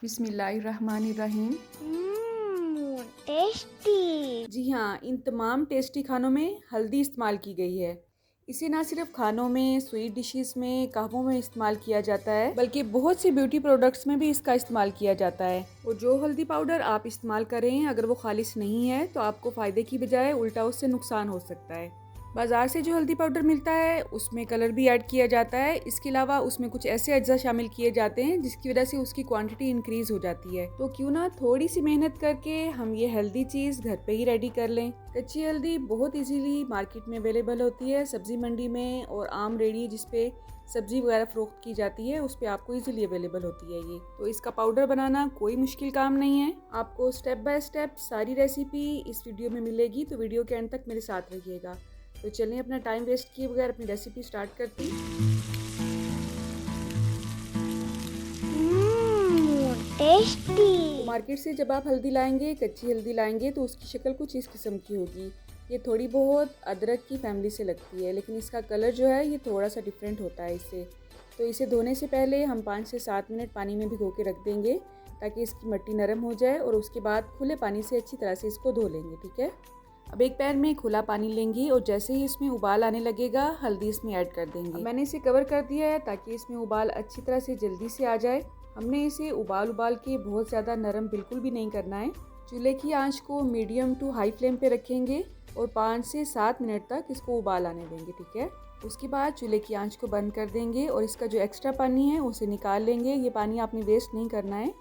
बिस्मिल्लाहिर्रहमानिर्रहीम। टेस्टी। जी हाँ, इन तमाम टेस्टी खानों में हल्दी इस्तेमाल की गई है। इसे ना सिर्फ खानों में, स्वीट डिशेस में, कहवों में इस्तेमाल किया जाता है, बल्कि बहुत सी ब्यूटी प्रोडक्ट्स में भी इसका इस्तेमाल किया जाता है। और जो हल्दी पाउडर आप इस्तेमाल करें, अगर वो खालिश नहीं है तो आपको फ़ायदे की बजाय उल्टा उससे नुकसान हो सकता है। बाज़ार से जो हल्दी पाउडर मिलता है उसमें कलर भी ऐड किया जाता है। इसके अलावा उसमें कुछ ऐसे अज्जा शामिल किए जाते हैं जिसकी वजह से उसकी क्वांटिटी इंक्रीज हो जाती है। तो क्यों ना थोड़ी सी मेहनत करके हम ये हेल्दी चीज़ घर पे ही रेडी कर लें। कच्ची हल्दी बहुत इजीली मार्केट में अवेलेबल होती है, सब्जी मंडी में और आम रेडी जिसपे सब्जी वगैरह फरोख्त की जाती है उस पे आपको इजीली अवेलेबल होती है ये। तो इसका पाउडर बनाना कोई मुश्किल काम नहीं है। आपको स्टेप बाय स्टेप सारी रेसिपी इस वीडियो में मिलेगी, तो वीडियो के एंड तक मेरे साथ रहिएगा। तो चलिए अपना टाइम वेस्ट किए बगैर अपनी रेसिपी स्टार्ट करते हैं। टेस्टी। तो मार्केट से जब आप हल्दी लाएंगे, कच्ची हल्दी लाएंगे, तो उसकी शक्ल कुछ इस किस्म की होगी। ये थोड़ी बहुत अदरक की फैमिली से लगती है, लेकिन इसका कलर जो है ये थोड़ा सा डिफरेंट होता है इससे। तो इसे धोने से पहले हम 5 से 7 मिनट पानी में भिगो के रख देंगे ताकि इसकी मिट्टी नरम हो जाए, और उसके बाद खुले पानी से अच्छी तरह से इसको धो लेंगे। ठीक है, अब एक पैन में खुला पानी लेंगे और जैसे ही इसमें उबाल आने लगेगा हल्दी इसमें ऐड कर देंगे। मैंने इसे कवर कर दिया है ताकि इसमें उबाल अच्छी तरह से जल्दी से आ जाए। हमने इसे उबाल के बहुत ज़्यादा नरम बिल्कुल भी नहीं करना है। चूल्हे की आंच को मीडियम टू हाई फ्लेम पे रखेंगे और 5 से 7 मिनट तक इसको उबाल आने देंगे। ठीक है, उसके बाद चूल्हे की आंच को बंद कर देंगे और इसका जो एक्स्ट्रा पानी है उसे निकाल लेंगे। ये पानी आपने वेस्ट नहीं करना है।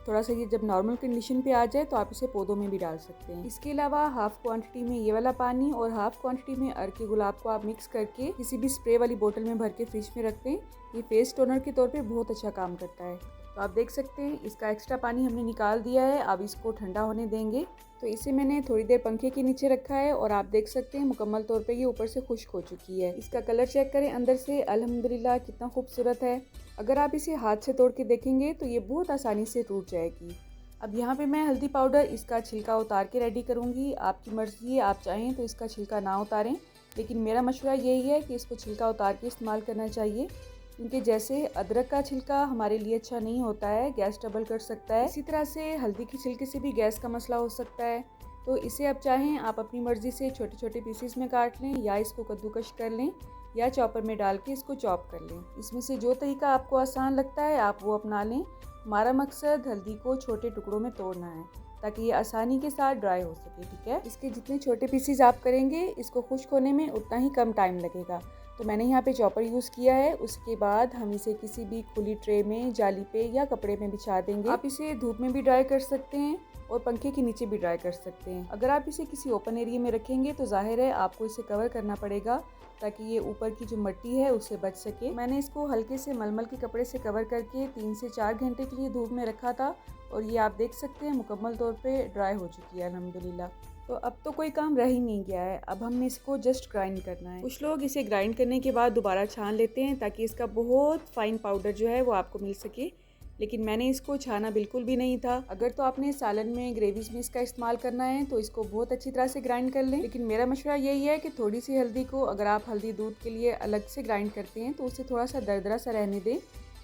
थोड़ा सा ये जब नॉर्मल कंडीशन पे आ जाए तो आप इसे पौधों में भी डाल सकते हैं। इसके अलावा हाफ क्वांटिटी में ये वाला पानी और हाफ क्वांटिटी में अर्क के गुलाब को आप मिक्स करके किसी भी स्प्रे वाली बोतल में भर के फ्रिज में रख दें। ये फेस टोनर के तौर पे बहुत अच्छा काम करता है। तो आप देख सकते हैं इसका एक्स्ट्रा पानी हमने निकाल दिया है। अब इसको ठंडा होने देंगे। तो इसे मैंने थोड़ी देर पंखे के नीचे रखा है और आप देख सकते हैं मुकम्मल तौर पे ये ऊपर से खुश्क हो चुकी है। इसका कलर चेक करें अंदर से, अल्हम्दुलिल्लाह कितना खूबसूरत है। अगर आप इसे हाथ से तोड़ के देखेंगे तो ये बहुत आसानी से टूट जाएगी। अब यहाँ पे मैं हल्दी पाउडर इसका छिलका उतार के रेडी करूँगी। आपकी मर्ज़ी है, आप चाहें तो इसका छिलका ना उतारें, लेकिन मेरा मशवरा यही है कि इसको छिलका उतार के इस्तेमाल करना चाहिए, क्योंकि जैसे अदरक का छिलका हमारे लिए अच्छा नहीं होता है, गैस ट्रबल कर सकता है, इसी तरह से हल्दी के छिलके से भी गैस का मसला हो सकता है। तो इसे अब चाहें आप अपनी मर्ज़ी से छोटे छोटे पीसेस में काट लें या इसको कद्दूकश कर लें या चॉपर में डाल के इसको चॉप कर लें। इसमें से जो तरीका आपको आसान लगता है आप वो अपना लें। हमारा मकसद हल्दी को छोटे टुकड़ों में तोड़ना है ताकि ये आसानी के साथ ड्राई हो सके। ठीक है, इसके जितने छोटे पीसेस आप करेंगे इसको खुश्क होने में उतना ही कम टाइम लगेगा। तो मैंने यहाँ पे चॉपर यूज़ किया है। उसके बाद हम इसे किसी भी खुली ट्रे में, जाली पे या कपड़े में बिछा देंगे। आप इसे धूप में भी ड्राई कर सकते हैं और पंखे के नीचे भी ड्राई कर सकते हैं। अगर आप इसे किसी ओपन एरिया में रखेंगे तो जाहिर है आपको इसे कवर करना पड़ेगा ताकि ये ऊपर की जो मिट्टी है उससे बच सके। मैंने इसको हल्के से मलमल के कपड़े से कवर करके 3 से 4 घंटे के लिए धूप में रखा था और ये आप देख सकते हैं मुकम्मल तौर पे ड्राई हो चुकी है अल्हम्दुलिल्लाह। तो अब तो कोई काम रह ही नहीं गया है, अब हमने इसको जस्ट ग्राइंड करना है। कुछ लोग इसे ग्राइंड करने के बाद दोबारा छान लेते हैं ताकि इसका बहुत फाइन पाउडर जो है वो आपको मिल सके, लेकिन मैंने इसको छाना बिल्कुल भी नहीं था। अगर तो आपने सालन में, ग्रेवीज में इसका इस्तेमाल करना है तो इसको बहुत अच्छी तरह से ग्राइंड कर लें, लेकिन मेरा मशवरा यही है कि थोड़ी सी हल्दी को अगर आप हल्दी दूध के लिए अलग से ग्राइंड करते हैं तो उसे थोड़ा सा दरदरा सा रहने दें।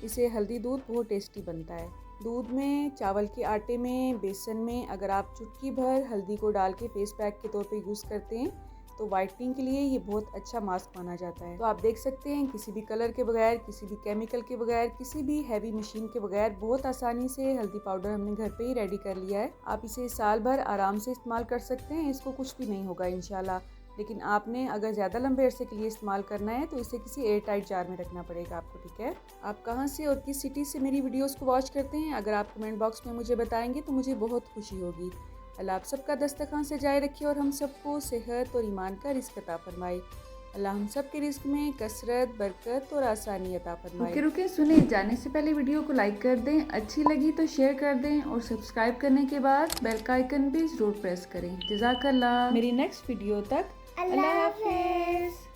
इसे हल्दी दूध बहुत टेस्टी बनता है। दूध में, चावल के आटे में, बेसन में अगर आप चुटकी भर हल्दी को डाल के फेस पैक के तौर पे यूज़ करते हैं तो वाइटनिंग के लिए ये बहुत अच्छा मास्क माना जाता है। तो आप देख सकते हैं किसी भी कलर के बगैर, किसी भी केमिकल के बगैर, किसी भी हैवी मशीन के बगैर बहुत आसानी से हल्दी पाउडर हमने घर पे ही रेडी कर लिया है। आप इसे साल भर आराम से इस्तेमाल कर सकते हैं, इसको कुछ भी नहीं होगा इंशाल्लाह। लेकिन आपने अगर ज़्यादा लंबे अरसे के लिए इस्तेमाल करना है तो इसे किसी एयर टाइट जार में रखना पड़ेगा आपको। ठीक है, आप कहाँ से और किस सिटी से मेरी वीडियोस को वॉच करते हैं अगर आप कमेंट बॉक्स में मुझे बताएंगे तो मुझे बहुत खुशी होगी। अल्लाह आप सबका दस्तरखान सजाए रखे और हम सबको सेहत और ईमान का रिज़्क अता फरमाए। अल्लाह हम सब के रिज़्क में कसरत, बरकत और आसानी अता फरमाए। रुके सुने, जाने से पहले वीडियो को लाइक कर दें, अच्छी लगी तो शेयर कर दें और सब्सक्राइब करने के बाद बेल का आइकन भी ज़रूर प्रेस करें। जज़ाकल्लाह। मेरी नेक्स्ट वीडियो तक अल्लाह हाफिज़।